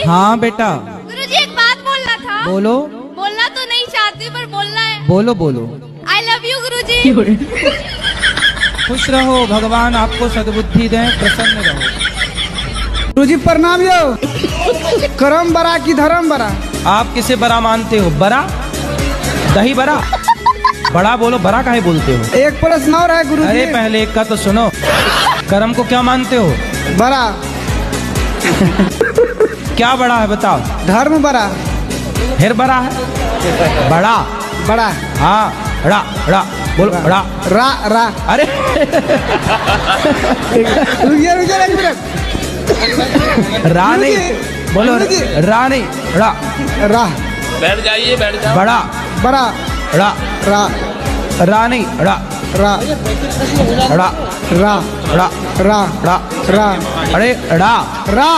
हाँ बेटा। गुरुजी एक बात बोलना था। बोलो। बोलना तो नहीं चाहती पर बोलना है। बोलो बोलो। आई लव यू गुरुजी। खुश रहो, भगवान आपको सद्बुद्धि दें, प्रसन्न रहो। गुरुजी प्रणाम यो। करम बरा की धर्म बरा? आप किसे बड़ा मानते हो? बड़ा? दही बड़ा? बड़ा बोलो, बड़ा काहे बोलते हो? एक प्रश्न और है गुरुजी। अरे पहले एक का तो सुनो। कर्म को क्या मानते हो? बरा। क्या बड़ा है बताओ? धर्म बरा। फिर बड़ा है? बड़ा। बड़ा। हाँ, रा रा बोलो रा। रा रा। अरे रुकिए रुकिए एक मिनट। रा नहीं बोलो, रा नहीं, रा। रा। बैठ जाइए, बैठ जाओ। बड़ा। बड़ा। रा। रा। रा नहीं, रा। रा। रा रा। रा रा। रा रा। अरे रा। रा।